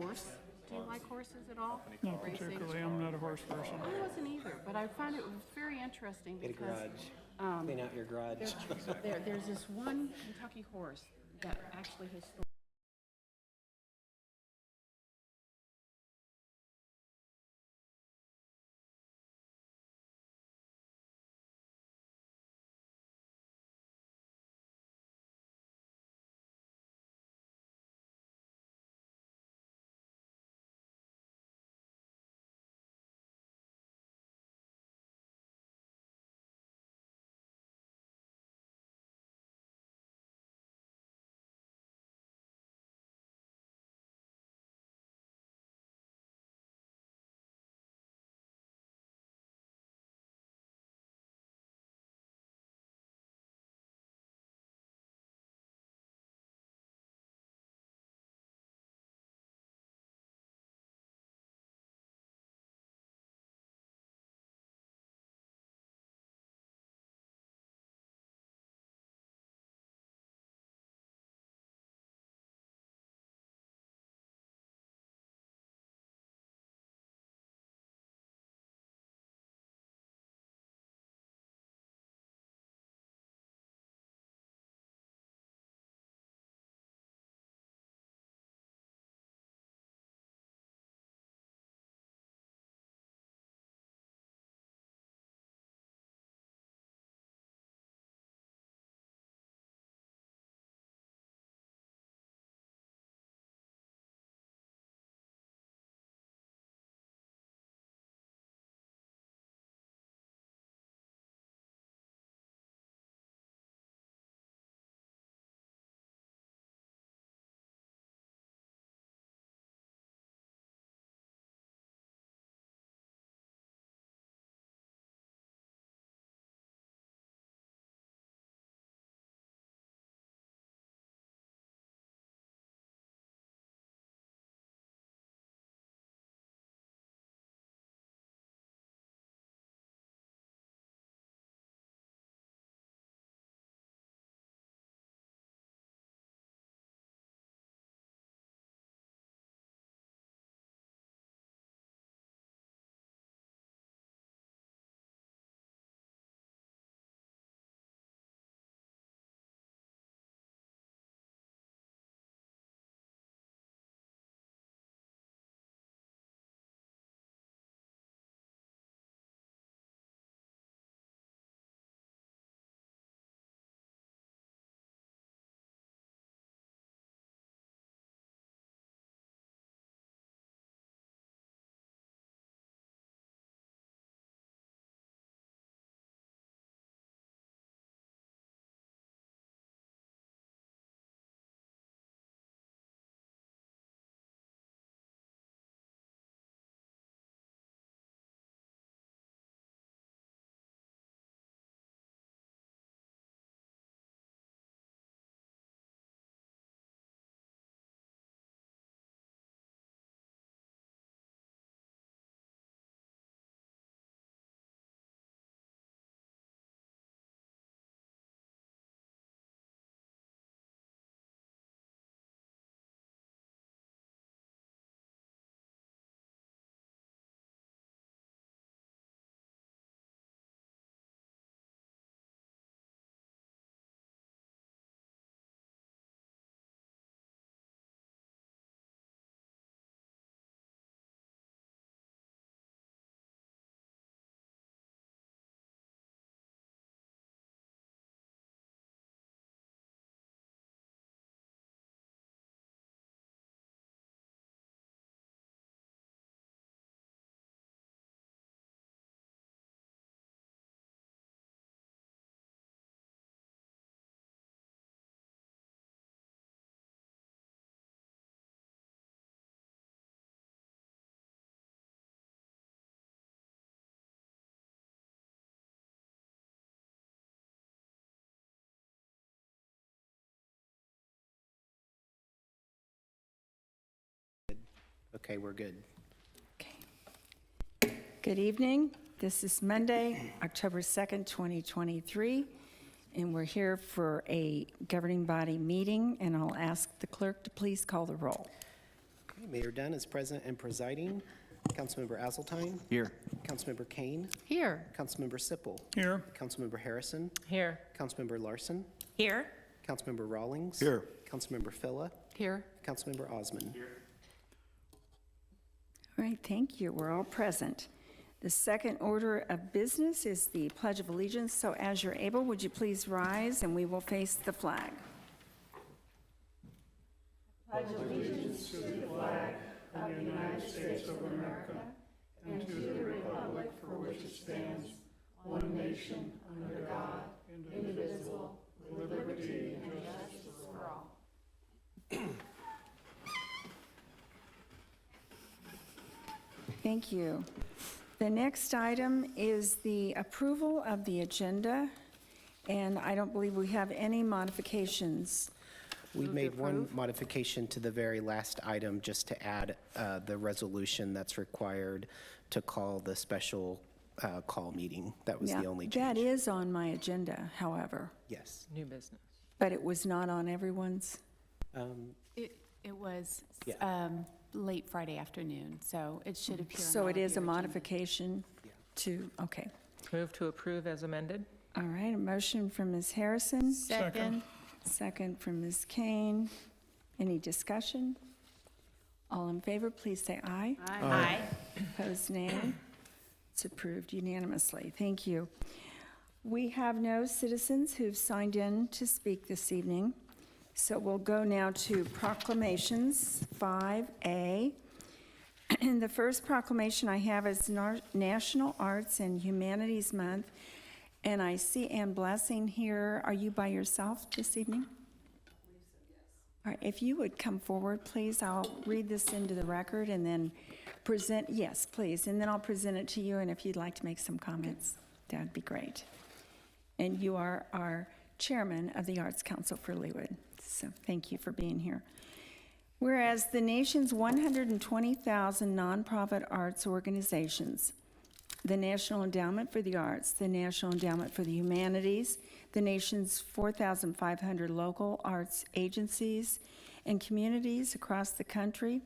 horse. Do you like horses at all? Not Racing? particularly. I'm not a horse person. I wasn't either, but I found it very interesting Get a because garage. Clean out your garage. there's this one Kentucky horse that actually has. Okay, we're good. Good evening. This is Monday, October 2nd, 2023, and we're here for a governing body meeting, and I'll ask the clerk to please call the roll. Okay, Mayor Dunn is present and presiding. Councilmember Asseltine. Here. Councilmember Kane. Here. Councilmember Sippel. Here. Councilmember Harrison. Here. Councilmember Larson. Here. Councilmember Rawlings. Here. Councilmember Phila. Here. Councilmember Osman. All right, thank you. We're all present. The second order of business is the Pledge of Allegiance. So as you're able, would you please rise and we will face the flag. Thank you. The next item is the approval of the agenda, and I don't believe we have any modifications. We Move to made one approve. modification to the very last item, just to add the resolution that's required to call the special call meeting. That was Yeah, the only that change. is on my agenda, however, Yes. New business. but it was not on everyone's. It was Yeah. late Friday afternoon, so it should appear on So all it of is a your agenda. modification to, okay. Move to approve as amended. All right, a motion from Ms. Harrison, Second. second from Ms. Kane. Any discussion? All in favor, please say aye. Aye. Opposed, nay. It's approved unanimously. Thank you. We have no citizens who've signed in to speak this evening, so we'll go now to proclamations, 5A. And the first proclamation I have is National Arts and Humanities Month, and I see Ann Blessing here. Are you by yourself this evening? All right, if you would come forward, please, I'll read this into the record and then present, yes, please, and then I'll present it to you, and if you'd like to make some comments, that'd be great. And you are our chairman of the Arts Council for Leawood, so thank you for being here. Whereas the nation's 120,000 nonprofit arts organizations, the National Endowment for the Arts, the National Endowment for the Humanities, the nation's 4,500 local arts agencies and communities across the country,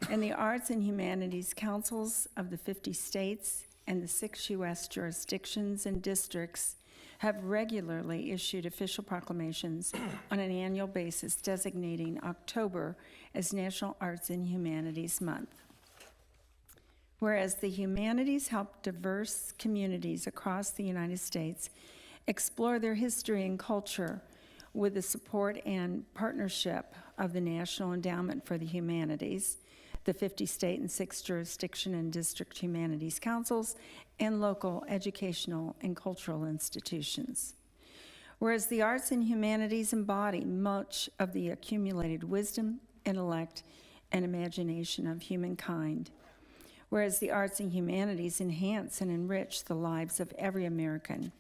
and the Arts and Humanities Councils of the 50 states and the 6 U.S. jurisdictions and districts have regularly issued official proclamations on an annual basis designating October as National Arts and Humanities Month. Whereas the humanities help diverse communities across the United States explore their history and culture with the support and partnership of the National Endowment for the Humanities, the 50 state and 6 jurisdiction and district humanities councils, and local educational and cultural institutions. Whereas the arts and humanities embody much of the accumulated wisdom, intellect, and imagination of humankind. Whereas the arts and humanities enhance and enrich the lives of every American.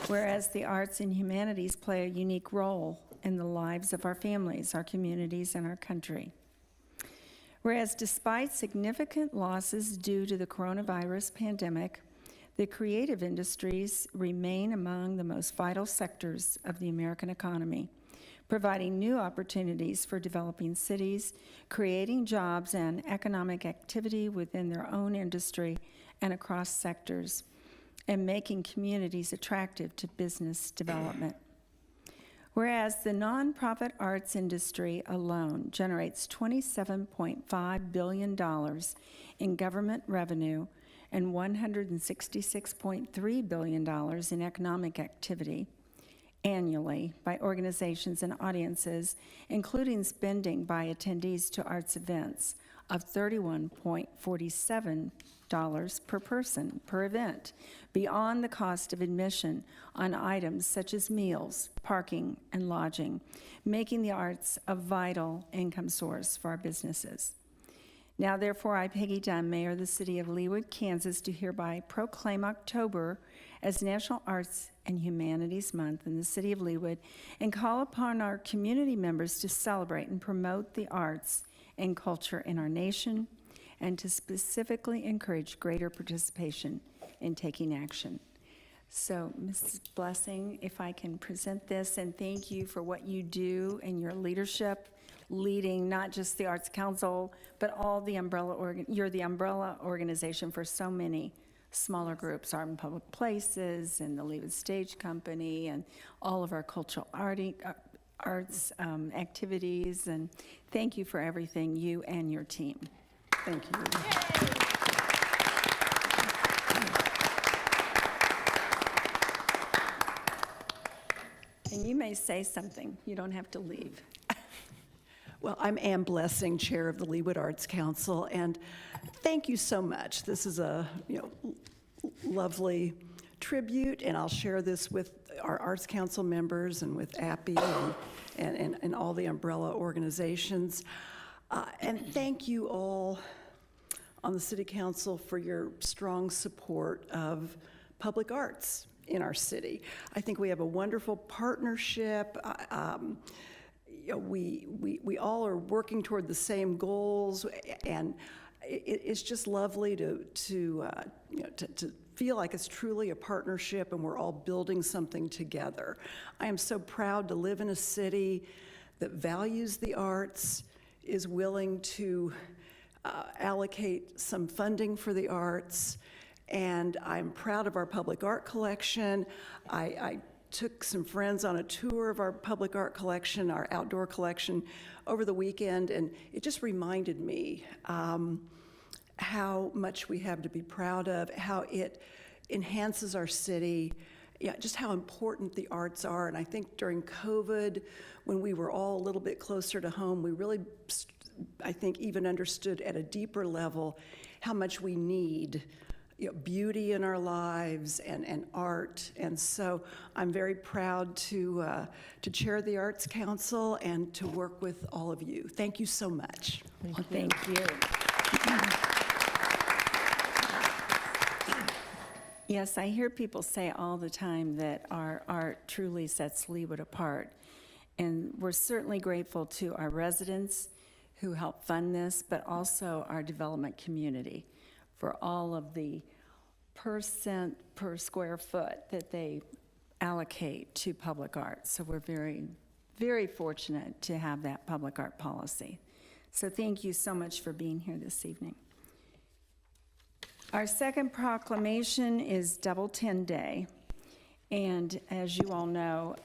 Whereas the arts and humanities play a unique role in the lives of our families, our communities, and our country. Whereas despite significant losses due to the coronavirus pandemic, the creative industries remain among the most vital sectors of the American economy, providing new opportunities for developing cities, creating jobs and economic activity within their own industry and across sectors, and making communities attractive to business development. Whereas the nonprofit arts industry alone generates $27.5 billion in government revenue and $166.3 billion in economic activity annually by organizations and audiences, including spending by attendees to arts events of $31.47 per person per event, beyond the cost of admission on items such as meals, parking, and lodging, making the arts a vital income source for our businesses. Now, therefore, I, Peggy Dunn, Mayor of the City of Leawood, Kansas, do hereby proclaim October as National Arts and Humanities Month in the City of Leawood and call upon our community members to celebrate and promote the arts and culture in our nation and to specifically encourage greater participation in taking action. So, Mrs. Blessing, if I can present this, and thank you for what you do and your leadership leading not just the Arts Council, but all the you're the umbrella organization for so many smaller groups, Art in Public Places and the Leawood Stage Company and all of our cultural arts activities. And thank you for everything, you and your team. Thank you. And you may say something. You don't have to leave. Well, I'm Ann Blessing, Chair of the Leawood Arts Council, and thank you so much. This is a lovely tribute, and I'll share this with our Arts Council members and with APPI and all the umbrella organizations. And thank you all on the City Council for your strong support of public arts in our city. I think we have a wonderful partnership. We all are working toward the same goals, and it's just lovely to feel like it's truly a partnership and we're all building something together. I am so proud to live in a city that values the arts, is willing to allocate some funding for the arts, and I'm proud of our public art collection. I took some friends on a tour of our public art collection, our outdoor collection, over the weekend, and it just reminded me how much we have to be proud of, how it enhances our city, just how important the arts are. And I think during COVID, when we were all a little bit closer to home, we really, I think, even understood at a deeper level how much we need beauty in our lives and art. And so I'm very proud to chair the Arts Council and to work with all of you. Thank you so much. Thank you. Yes, I hear people say all the time that our art truly sets Leawood apart. And we're certainly grateful to our residents who help fund this, but also our development community for all of the percent per square foot that they allocate to public art. So we're very, very fortunate to have that public art policy. So thank you so much for being here this evening. Our second proclamation is Double 10 Day. And as you all know,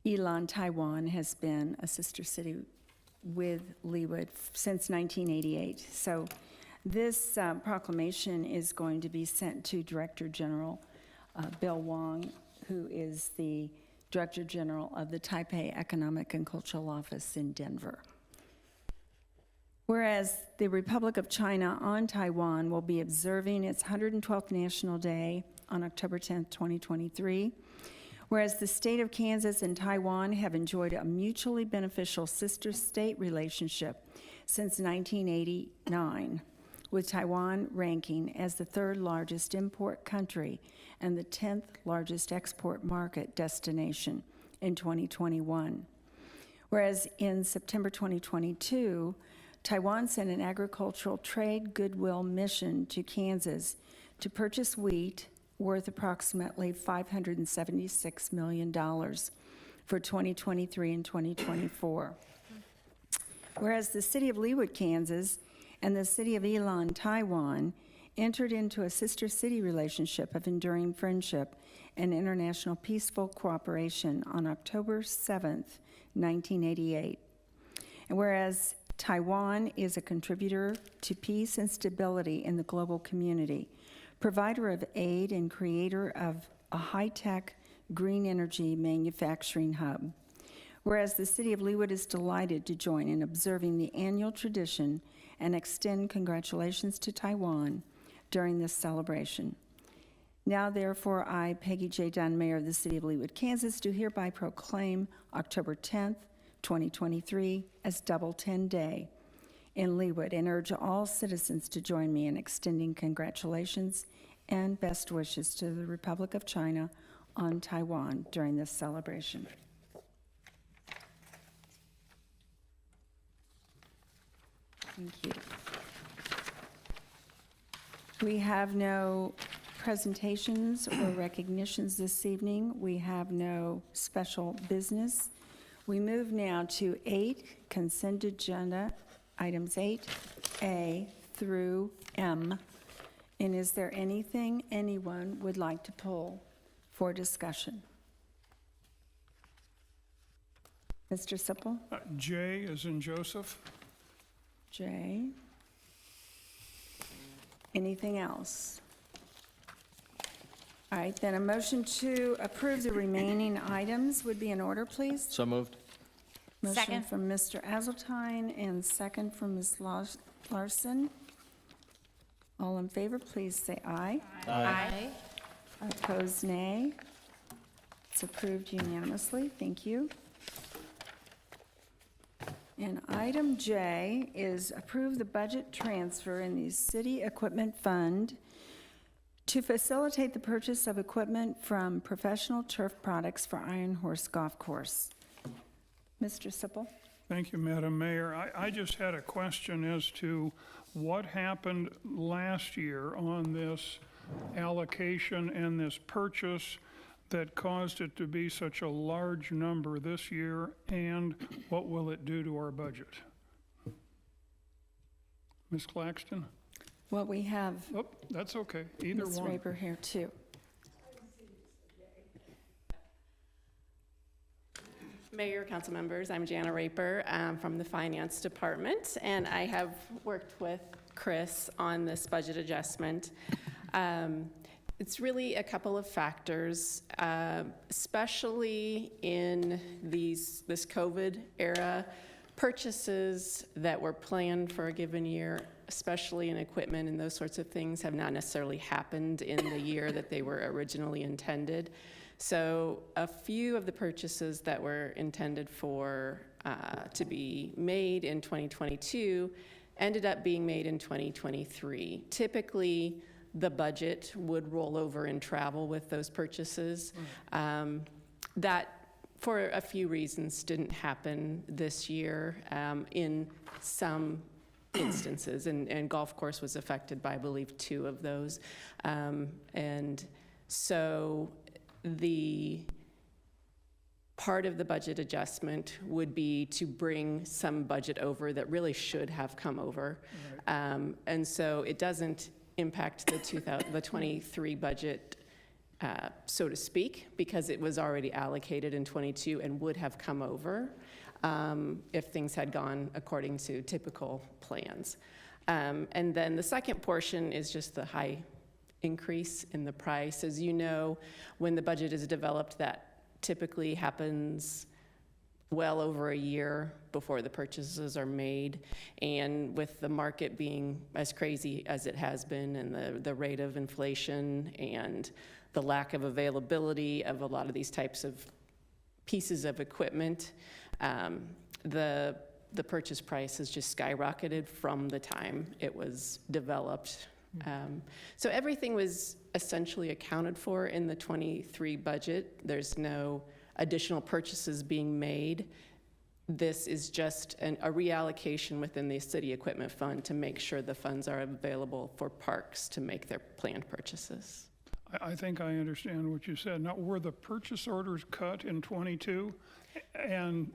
Yilan, Taiwan has been a sister city with Leawood since 1988. So this proclamation is going to be sent to Director General Bill Wong, who is the Director General of the Taipei Economic and Cultural Office in Denver. Whereas the Republic of China on Taiwan will be observing its 112th National Day on October 10th, 2023, whereas the state of Kansas and Taiwan have enjoyed a mutually beneficial sister state relationship since 1989, with Taiwan ranking as the third largest import country and the 10th largest export market destination in 2021. Whereas in September 2022, Taiwan sent an agricultural trade goodwill mission to Kansas to purchase wheat worth approximately $576 million for 2023 and 2024. Whereas the city of Leawood, Kansas, and the city of Yilan, Taiwan, entered into a sister city relationship of enduring friendship and international peaceful cooperation on October 7th, 1988. And whereas Taiwan is a contributor to peace and stability in the global community, provider of aid and creator of a high-tech green energy manufacturing hub. Whereas the city of Leawood is delighted to join in observing the annual tradition and extend congratulations to Taiwan during this celebration. Now, therefore, I, Peggy J. Dunn, Mayor of the City of Leawood, Kansas, do hereby proclaim October 10th, 2023 as Double 10 Day in Leawood and urge all citizens to join me in extending congratulations and best wishes to the Republic of China on Taiwan during this celebration. Thank you. We have no presentations or recognitions this evening. We have no special business. We move now to 8 consent agenda, items 8A through M. And is there anything anyone would like to pull for discussion? Mr. Sipple? J as in Joseph. J. Anything else? All right, then a motion to approve the remaining items would be in order, please. So moved. Motion Second. from Mr. Azaltine and second from Ms. Larson. All in favor, please say aye. Aye. Opposed, nay. It's approved unanimously. Thank you. And item J is approve the budget transfer in the City Equipment Fund to facilitate the purchase of equipment from Professional Turf Products for Iron Horse Golf Course. Mr. Sipple? Thank you, Madam Mayor. I just had a question as to what happened last year on this allocation and this purchase that caused it to be such a large number this year, and what will it do to our budget? Ms. Claxton? Well, we have Oh, that's okay, either Ms. one. Raper here, too. Mayor, council members, I'm Jana Raper from the Finance Department, and I have worked with Chris on this budget adjustment. It's really a couple of factors, especially in this COVID era. Purchases that were planned for a given year, especially in equipment and those sorts of things, have not necessarily happened in the year that they were originally intended. So a few of the purchases that were intended for to be made in 2022 ended up being made in 2023. Typically, the budget would roll over in travel with those purchases. That, for a few reasons, didn't happen this year in some instances, and golf course was affected by, I believe, 2 of those. And so the part of the budget adjustment would be to bring some budget over that really should have come over. And so it doesn't impact the 23 budget, so to speak, because it was already allocated in 22 and would have come over if things had gone according to typical plans. And then the second portion is just the high increase in the price. As you know, when the budget is developed, that typically happens well over a year before the purchases are made. And with the market being as crazy as it has been, and the rate of inflation and the lack of availability of a lot of these types of pieces of equipment, the purchase price has just skyrocketed from the time it was developed. So everything was essentially accounted for in the 23 budget. There's no additional purchases being made. This is just a reallocation within the city equipment fund to make sure the funds are available for parks to make their planned purchases. I think I understand what you said. Now, were the purchase orders cut in '22 and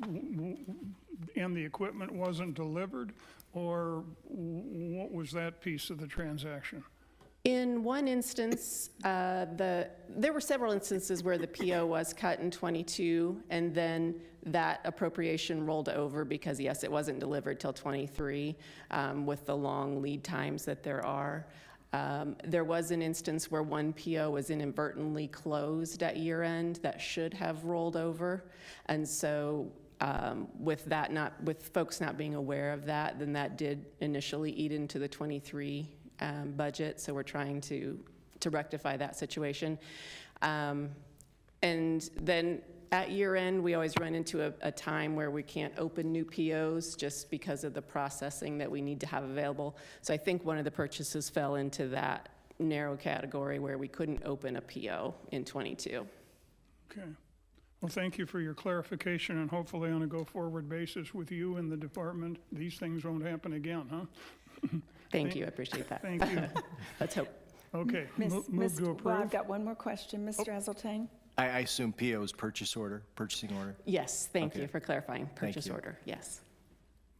the equipment wasn't delivered, or what was that piece of the transaction? In one instance, there were several instances where the PO was cut in '22, and then that appropriation rolled over because, yes, it wasn't delivered till '23 with the long lead times that there are. There was an instance where one PO was inadvertently closed at year end that should have rolled over, and so with folks not being aware of that, then that did initially eat into the '23 budget. So we're trying to rectify that situation, and then at year end, we always run into a time where we can't open new POs just because of the processing that we need to have available. So I think one of the purchases fell into that narrow category where we couldn't open a PO in '22. Okay. Well, thank you for your clarification, and hopefully on a go-forward basis with you and the department, these things won't happen again, huh? Thank you, I appreciate that. Thank you. Let's hope. Okay, move to Well, I've approve. got one more question, Mr. Azaltine. I assume PO is purchasing order? Yes, thank you Okay. for clarifying. Purchase you. order, yes.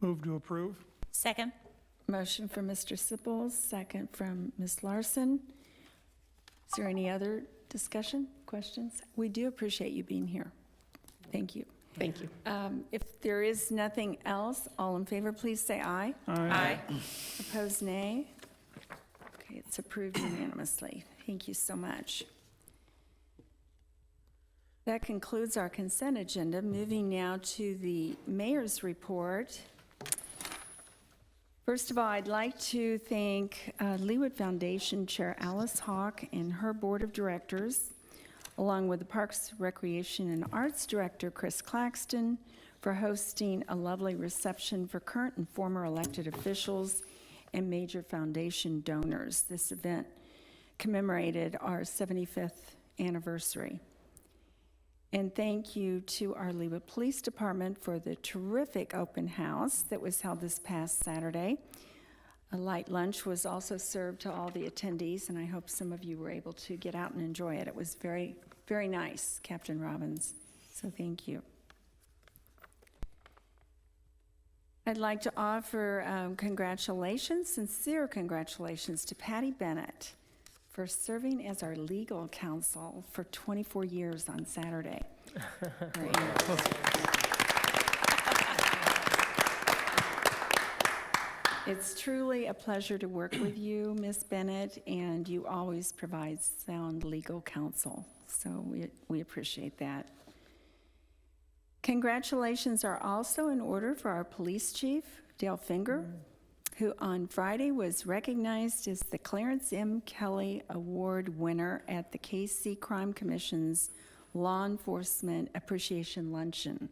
Move to approve? Second. Motion from Mr. Sipples, second from Ms. Larson. Is there any other discussion, questions? We do appreciate you being here. Thank you. Thank you. If there is nothing else, all in favor, please say aye. Aye. Opposed, nay. Okay, it's approved unanimously. Thank you so much. That concludes our consent agenda. Moving now to the mayor's report. First of all, I'd like to thank Leawood Foundation Chair Alice Hawk and her board of directors, along with the Parks, Recreation, and Arts Director Chris Claxton, for hosting a lovely reception for current and former elected officials and major foundation donors. This event commemorated our 75th anniversary. And thank you to our Leawood Police Department for the terrific open house that was held this past Saturday. A light lunch was also served to all the attendees, and I hope some of you were able to get out and enjoy it. It was very, very nice, Captain Robbins, so thank you. I'd like to offer congratulations, sincere congratulations to Patty Bennett for serving as our legal counsel for 24 years on Saturday. It's truly a pleasure to work with you, Ms. Bennett, and you always provide sound legal counsel, so we appreciate that. Congratulations are also in order for our police chief, Dale Finger, who on Friday was recognized as the Clarence M. Kelly Award winner at the KC Crime Commission's Law Enforcement Appreciation Luncheon.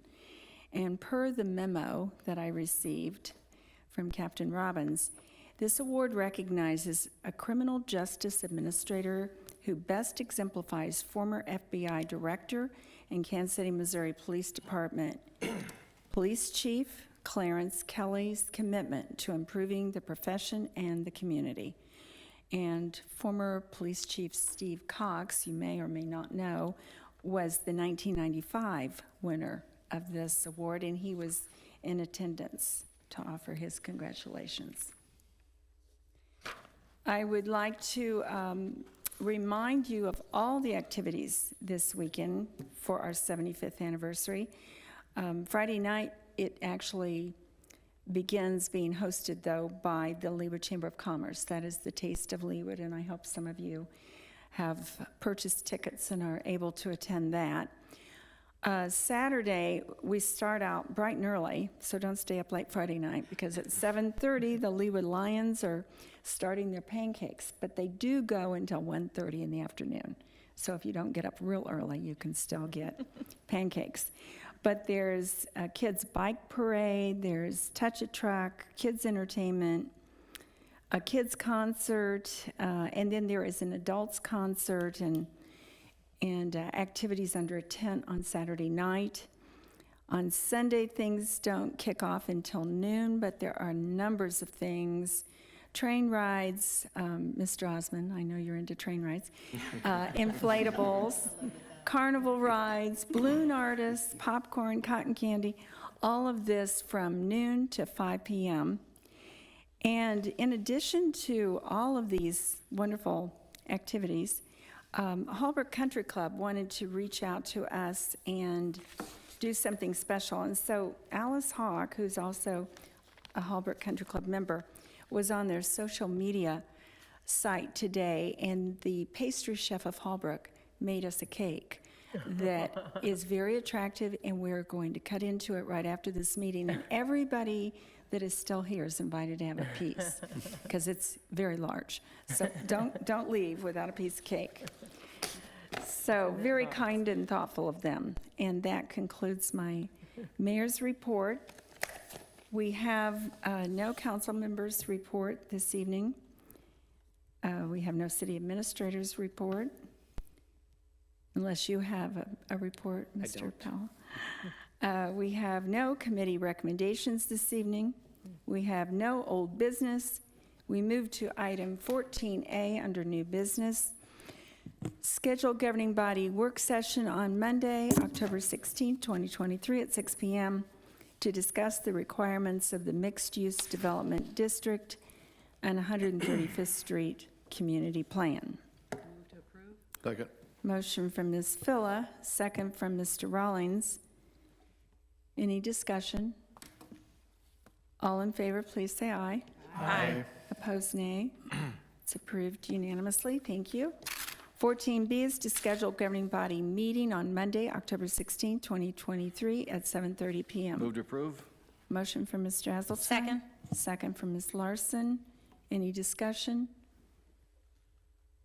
And per the memo that I received from Captain Robbins, this award recognizes a criminal justice administrator who best exemplifies former FBI director and Kansas City, Missouri Police Department Police Chief Clarence Kelly's commitment to improving the profession and the community. And former Police Chief Steve Cox, you may or may not know, was the 1995 winner of this award, and he was in attendance to offer his congratulations. I would like to remind you of all the activities this weekend for our 75th anniversary. Friday night, it actually begins being hosted, though, by the Leawood Chamber of Commerce. That is the Taste of Leawood, and I hope some of you have purchased tickets and are able to attend that. Saturday, we start out bright and early, so don't stay up late Friday night, because at 7:30, the Leawood Lions are starting their pancakes, but they do go until 1:30 in the afternoon. So if you don't get up real early, you can still get pancakes. But there's a kids' bike parade, there's touch-a-truck, kids' entertainment, a kids' concert, and then there is an adults' concert and activities under a tent on Saturday night. On Sunday, things don't kick off until noon, but there are numbers of things. Train rides, Mr. Osmond, I know you're into train rides, inflatables, carnival rides, balloon artists, popcorn, cotton candy, all of this from noon to 5 p.m. And in addition to all of these wonderful activities, Holbrook Country Club wanted to reach out to us and do something special. And so Alice Hawk, who's also a Holbrook Country Club member, was on their social media site today, and the pastry chef of Holbrook made us a cake that is very attractive, and we're going to cut into it right after this meeting. And everybody that is still here is invited to have a piece, because it's very large. So don't leave without a piece of cake. So very kind and thoughtful of them. And that concludes my mayor's report. We have no council members' report this evening. We have no city administrator's report, unless you have a report, Mr. Powell. We have no committee recommendations this evening. We have no old business. We move to item 14A under new business. Schedule governing body work session on Monday, October 16, 2023 at 6 p.m. to discuss the requirements of the mixed-use development district and 135th Street Community Plan. Second. Motion from Ms. Phila, second from Mr. Rawlings. Any discussion? All in favor, please say aye. Aye. Opposed, nay. It's approved unanimously. Thank you. 14B is to schedule governing body meeting on Monday, October 16, 2023 at 7:30 p.m. Move to approve? Motion from Mr. Hazelton. Second. Second from Ms. Larson. Any discussion?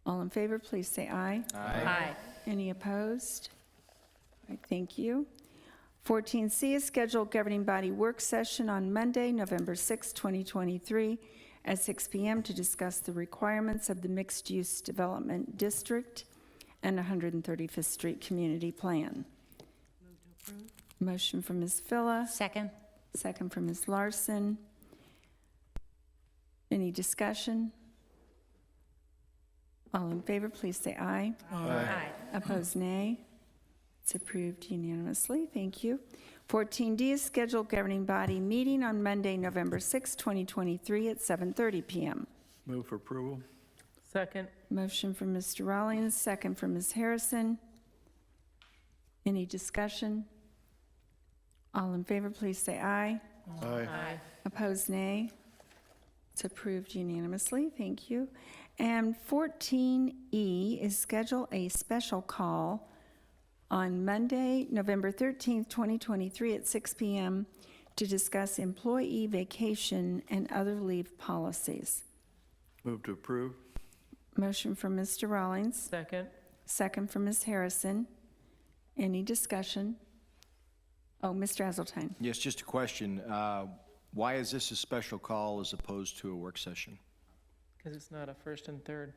All in favor, please say aye. Aye. Any opposed? All right, thank you. 14C is scheduled governing body work session on Monday, November 6, 2023 at 6 p.m. to discuss the requirements of the mixed-use development district and 135th Street Community Plan. Motion from Ms. Phila. Second. Second from Ms. Larson. Any discussion? All in favor, please say aye. Aye. Opposed, nay. It's approved unanimously. Thank you. 14D is scheduled governing body meeting on Monday, November 6, 2023 at 7:30 p.m. Move for approval? Second. Motion from Mr. Rawlings, second from Ms. Harrison. Any discussion? All in favor, please say aye. Aye. Opposed, nay. It's approved unanimously. Thank you. And 14E is schedule a special call on Monday, November 13th, 2023 at 6 p.m. to discuss employee vacation and other leave policies. Move to approve? Motion from Mr. Rawlings, Second. second from Ms. Harrison. Any discussion? Oh, Mr. Hazeltine. Yes, just a question. Why is this a special call as opposed to a work session? Because it's not a first and third.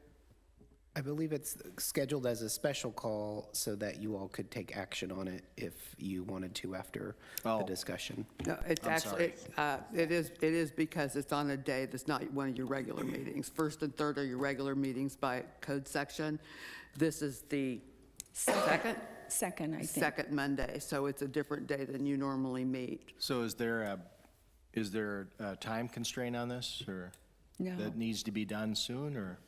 I believe it's scheduled as a special call so that you all could take action on it if you wanted to after the Oh. discussion. No, it's I'm actually, it is because it's on a day that's not one of your regular meetings. First and third are your regular meetings by code section. This is the second Second, I think. second Monday, so it's a different day than you normally meet. So is there a time constraint on this, or No. that needs to be done soon, or?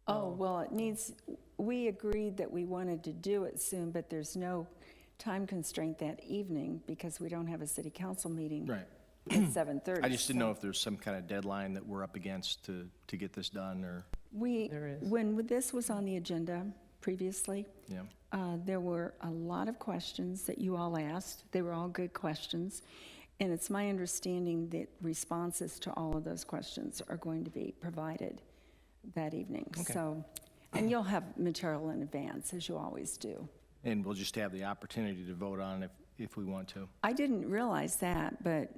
Oh, well, it needs, we agreed that we wanted to do it soon, but there's no time constraint that evening because we don't have a city council meeting Right. at 7:30. I just didn't so know if there's some kind of deadline that we're up against to get this done, or, There is. When this was on the agenda previously, yeah. there were a lot of questions that you all asked. They were all good questions. And it's my understanding that responses to all of those questions are going to be provided that evening. So, and you'll have material in advance, as you always do. And we'll just have the opportunity to vote on it if we want to. I didn't realize that, but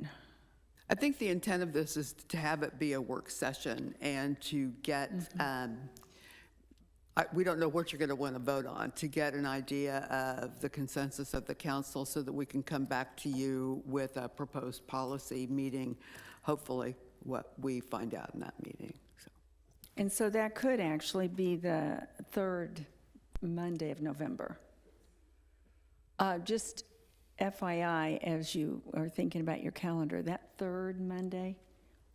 I think the intent of this is to have it be a work session and to get, we don't know what you're going to want to vote on, to get an idea of the consensus of the council so that we can come back to you with a proposed policy meeting, hopefully what we find out in that meeting. So. and so that could actually be the third Monday of November. Just FYI, as you are thinking about your calendar, that third Monday,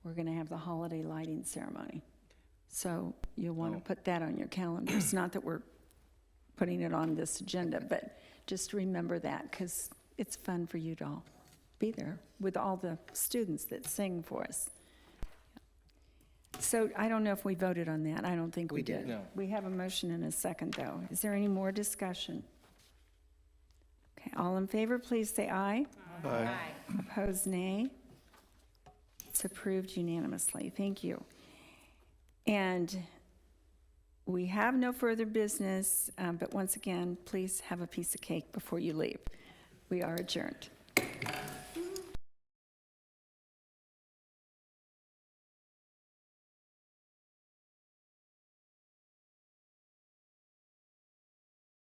we're going to have the holiday lighting ceremony. So you'll want to put that on your calendar. It's not that we're putting it on this agenda, but just remember that because it's fun for you to all be there with all the students that sing for us. So I don't know if we voted on that. I don't think we did. No. We have a motion and a second, though. Is there any more discussion? Okay, all in favor, please say aye. Aye. Opposed, nay. It's approved unanimously. Thank you. And we have no further business, but once again, please have a piece of cake before you leave. We are adjourned.